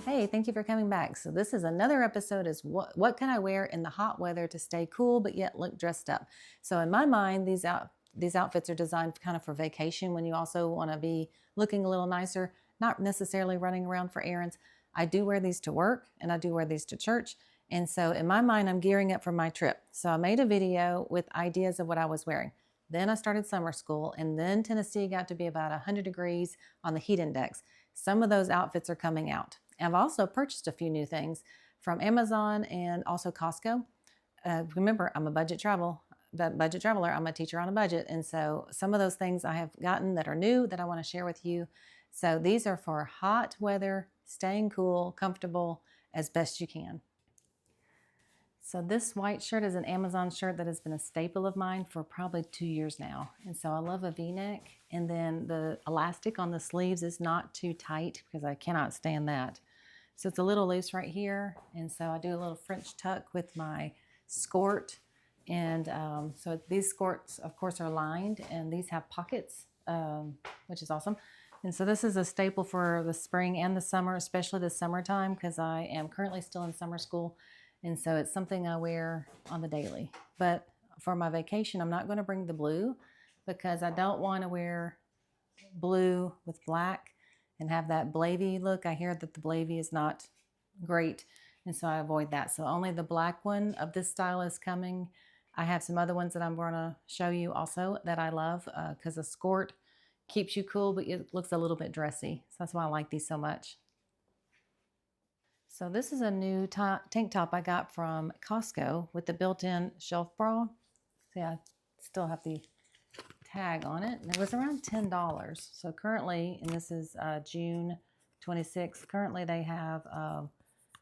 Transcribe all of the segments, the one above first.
Hey, thank you for coming back. So this is another episode is what can I wear in the hot weather to stay cool but yet look dressed up? So in my mind, these outfits are designed kind of for vacation when you also want to be looking a little nicer, not necessarily running around for errands. I do wear these to work and I do wear these to church. And so in my mind, I'm gearing up for my trip. So I made a video with ideas of what I was wearing. Then I started summer school, and then Tennessee got to be about 100 degrees on the heat index. Some of those outfits are coming out. I've also purchased a few new things from Amazon and also Costco. Remember, I'm a budget traveler. I'm a teacher on a budget. And so some of those things I have gotten that are new that I want to share with you. So these are for hot weather, staying cool, comfortable as best you can. So this white shirt is an Amazon shirt that has been a staple of mine for probably 2 years now. And so I love a V-neck. And then the elastic on the sleeves is not too tight because I cannot stand that. So it's a little loose right here. And so I do a little French tuck with my skirt. And so these skirts, of course, are lined, and these have pockets, which is awesome. And so this is a staple for the spring and the summer, especially the summertime, because I am currently still in summer school. And so it's something I wear on the daily. But for my vacation, I'm not going to bring the blue because I don't want to wear blue with black and have that blavy look. I hear that the blavy is not great, and so I avoid that. So only the black one of this style is coming. I have some other ones that I'm going to show you also that I love because a skirt keeps you cool, but it looks a little bit dressy. So that's why I like these so much. So this is a new tank top I got from Costco with the built-in shelf bra. See, I still have the tag on it, and it was around $10. So currently, and this is June 26th, currently they have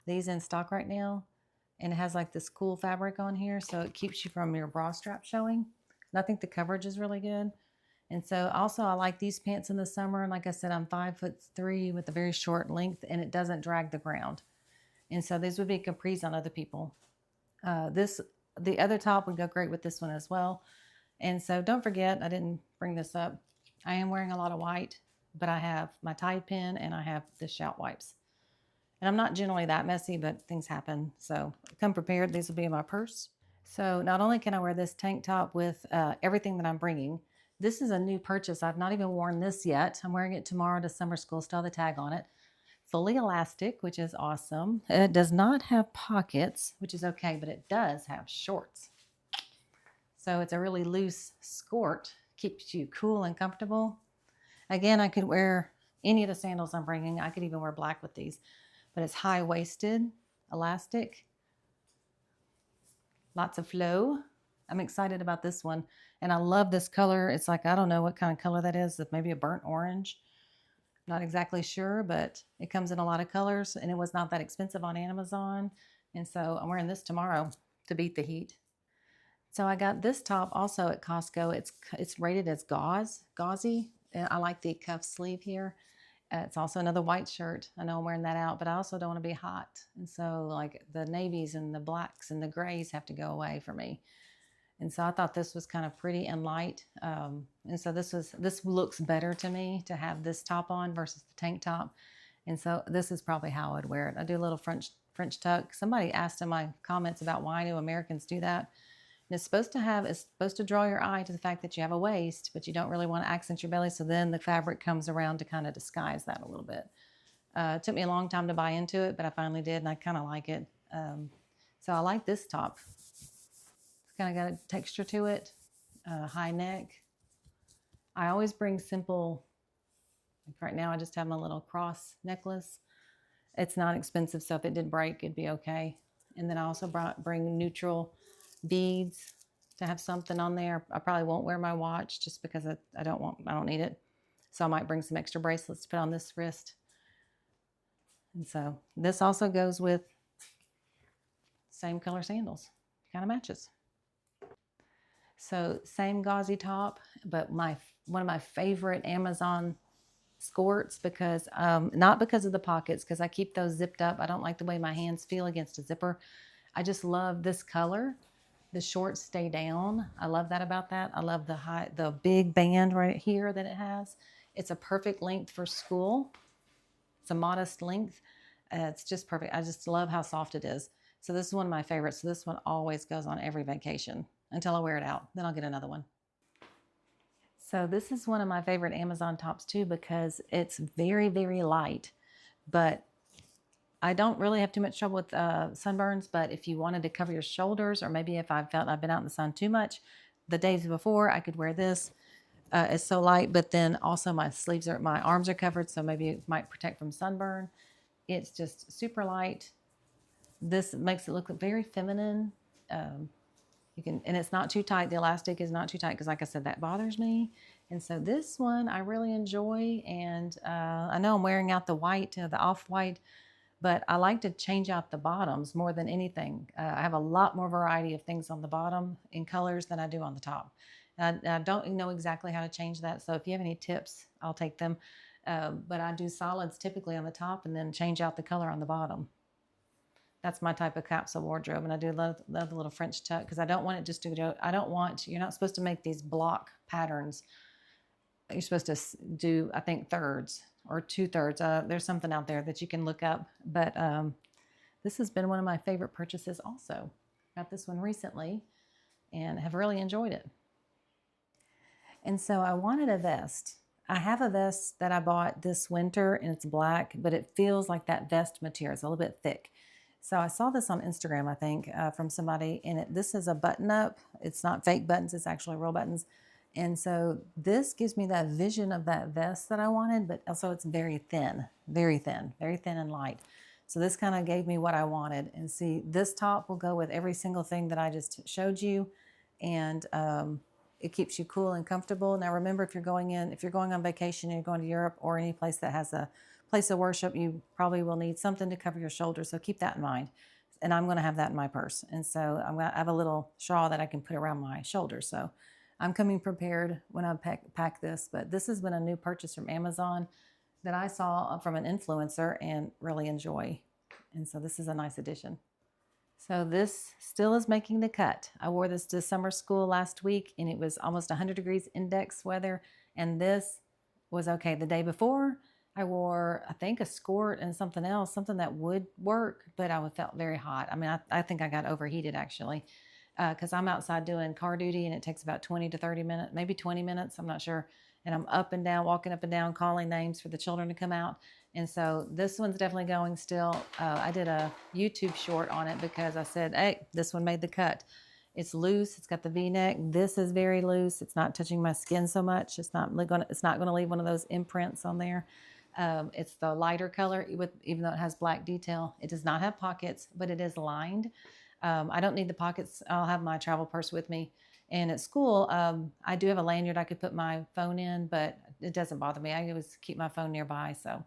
these in stock right now, and it has like this cool fabric on here, so it keeps you from your bra strap showing. And I think the coverage is really good. And so also I like these pants in the summer, and like I said, I'm 5'3" with a very short length, and it doesn't drag the ground. And so these would be capris on other people. The other top would go great with this one as well. And so don't forget, I didn't bring this up, I am wearing a lot of white, but I have my Tide pen and I have the shout wipes. And I'm not generally that messy, but things happen. So come prepared. These will be in my purse. So not only can I wear this tank top with everything that I'm bringing, this is a new purchase. I've not even worn this yet. I'm wearing it tomorrow to summer school, still have the tag on it. Fully elastic, which is awesome. It does not have pockets, which is okay, but it does have shorts. So it's a really loose skirt, keeps you cool and comfortable. Again, I could wear any of the sandals I'm bringing. I could even wear black with these, but it's high-waisted, elastic, lots of flow. I'm excited about this one, and I love this color. It's like, I don't know what kind of color that is, maybe a burnt orange. Not exactly sure, but it comes in a lot of colors, and it was not that expensive on Amazon. And so I'm wearing this tomorrow to beat the heat. So I got this top also at Costco. It's rated as Gauzy. I like the cuff sleeve here. It's also another white shirt. I know I'm wearing that out, but I also don't want to be hot. And so like the navies and the blacks and the grays have to go away for me. And so I thought this was kind of pretty and light. And so this looks better to me to have this top on versus the tank top. And so this is probably how I'd wear it. I do a little French tuck. Somebody asked in my comments about why do Americans do that. And it's supposed to draw your eye to the fact that you have a waist, but you don't really want to accent your belly. So then the fabric comes around to kind of disguise that a little bit. It took me a long time to buy into it, but I finally did, and I kind of like it. So I like this top. It's kind of got a texture to it, high neck. I always bring simple, like right now I just have my little cross necklace. It's not expensive, so if it did break, it'd be okay. And then I also bring neutral beads to have something on there. I probably won't wear my watch just because I don't need it. So I might bring some extra bracelets to put on this wrist. And so this also goes with same color sandals. Kind of matches. So same gauzy top, but one of my favorite Amazon skirts because not because of the pockets, because I keep those zipped up. I don't like the way my hands feel against a zipper. I just love this color. The shorts stay down. I love that about that. I love the big band right here that it has. It's a perfect length for school. It's a modest length. It's just perfect. I just love how soft it is. So this is one of my favorites. So this one always goes on every vacation until I wear it out. Then I'll get another one. So this is one of my favorite Amazon tops too, because it's very, very light, but I don't really have too much trouble with sunburns. But if you wanted to cover your shoulders, or maybe if I felt I've been out in the sun too much the days before, I could wear this. It's so light, but then also my arms are covered, so maybe it might protect from sunburn. It's just super light. This makes it look very feminine. And it's not too tight. The elastic is not too tight because, like I said, that bothers me. And so this one I really enjoy. And I know I'm wearing out the white, the off-white, but I like to change out the bottoms more than anything. I have a lot more variety of things on the bottom in colors than I do on the top. I don't know exactly how to change that. So if you have any tips, I'll take them. But I do solids typically on the top and then change out the color on the bottom. That's my type of capsule wardrobe. And I do love the little French tuck because I don't want it just to go, you're not supposed to make these block patterns. You're supposed to do, I think, thirds or 2/3. There's something out there that you can look up. But this has been one of my favorite purchases also. Got this one recently and have really enjoyed it. And so I wanted a vest. I have a vest that I bought this winter and it's black, but it feels like that vest material. It's a little bit thick. So I saw this on Instagram, I think, from somebody, and this is a button up. It's not fake buttons, it's actually real buttons. And so this gives me that vision of that vest that I wanted, but also it's very thin, very thin, very thin and light. So this kind of gave me what I wanted. And see, this top will go with every single thing that I just showed you. And it keeps you cool and comfortable. Now remember, if you're going on vacation and you're going to Europe or any place that has a place of worship, you probably will need something to cover your shoulders. So keep that in mind. And I'm going to have that in my purse. And so I have a little shawl that I can put around my shoulders. So I'm coming prepared when I pack this. But this has been a new purchase from Amazon that I saw from an influencer and really enjoy. And so this is a nice addition. So this still is making the cut. I wore this to summer school last week and it was almost 100 degrees index weather. And this was okay. The day before, I wore, I think, a skirt and something else, something that would work, but I felt very hot. I mean, I think I got overheated actually, because I'm outside doing car duty and it takes about 20 to 30 minutes, maybe 20 minutes, I'm not sure. And I'm up and down, walking up and down, calling names for the children to come out. And so this one's definitely going still. I did a YouTube short on it because I said, hey, this one made the cut. It's loose. It's got the V-neck. This is very loose. It's not touching my skin so much. It's not going to leave one of those imprints on there. It's the lighter color, even though it has black detail. It does not have pockets, but it is lined. I don't need the pockets. I'll have my travel purse with me. And at school, I do have a lanyard I could put my phone in, but it doesn't bother me. I always keep my phone nearby, so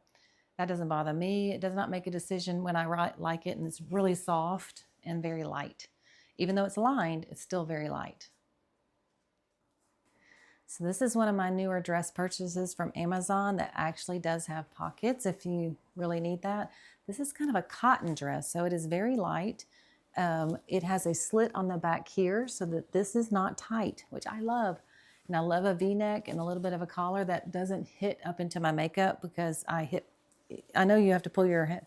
that doesn't bother me. It does not make a decision when I like it, and it's really soft and very light. Even though it's lined, it's still very light. So this is one of my newer dress purchases from Amazon that actually does have pockets if you really need that. This is kind of a cotton dress, so it is very light. It has a slit on the back here so that this is not tight, which I love. And I love a V-neck and a little bit of a collar that doesn't hit up into my makeup because I know you have to pull your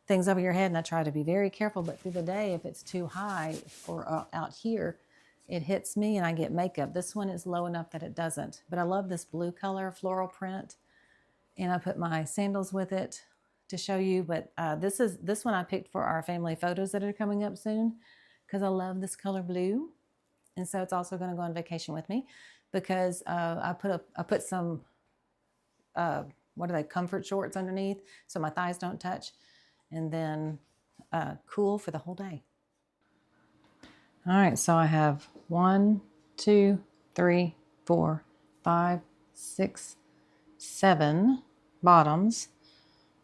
things over your head, and I try to be very careful, but through the day, if it's too high or out here, it hits me and I get makeup. This one is low enough that it doesn't, but I love this blue color floral print, and I put my sandals with it to show you. But this one I picked for our family photos that are coming up soon because I love this color blue, and so it's also going to go on vacation with me because I put some what are they, comfort shorts underneath so my thighs don't touch, and then cool for the whole day. All right, so I have 1, 2, 3, 4, 5, 6, 7 bottoms.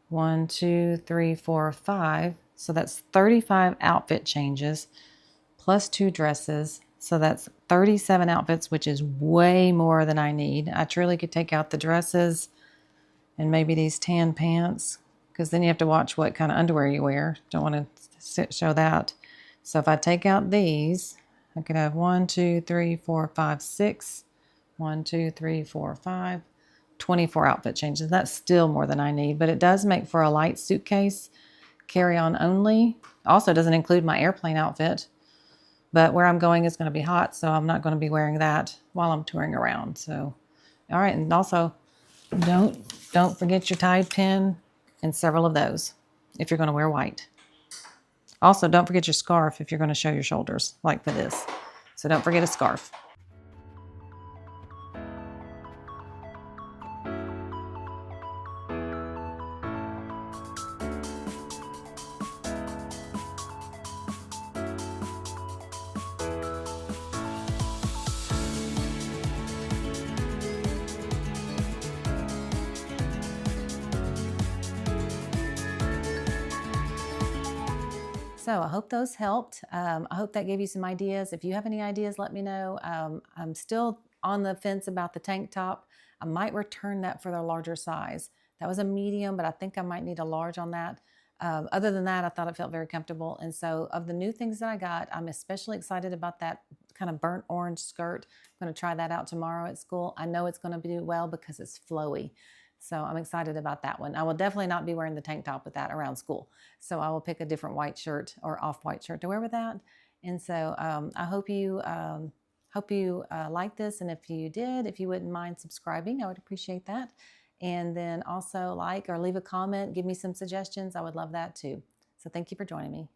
1, 2, 3, 4, 5. So that's 35 outfit changes plus 2 dresses. So that's 37 outfits, which is way more than I need. I truly could take out the dresses and maybe these tan pants, because then you have to watch what kind of underwear you wear. Don't want to show that. So if I take out these, I could have 1, 2, 3, 4, 5, 6. 1, 2, 3, 4, 5. 24 outfit changes. That's still more than I need, but it does make for a light suitcase. carry-on only. Also doesn't include my airplane outfit, but where I'm going is going to be hot, so I'm not going to be wearing that while I'm touring around. So, all right, and also don't forget your Tide pin and several of those if you're going to wear white. Also, don't forget your scarf if you're going to show your shoulders, like for this. So don't forget a scarf. So I hope those helped. I hope that gave you some ideas. If you have any ideas, let me know. I'm still on the fence about the tank top. I might return that for the larger size. That was a medium, but I think I might need a large on that. Other than that, I thought it felt very comfortable. And so of the new things that I got, I'm especially excited about that kind of burnt orange skirt. I'm going to try that out tomorrow at school. I know it's going to do well because it's flowy. So I'm excited about that one. I will definitely not be wearing the tank top with that around school. So I will pick a different white shirt or off-white shirt to wear with that. And so I hope you like this. And if you did, if you wouldn't mind subscribing, I would appreciate that. And then also like or leave a comment, give me some suggestions. I would love that too. So thank you for joining me.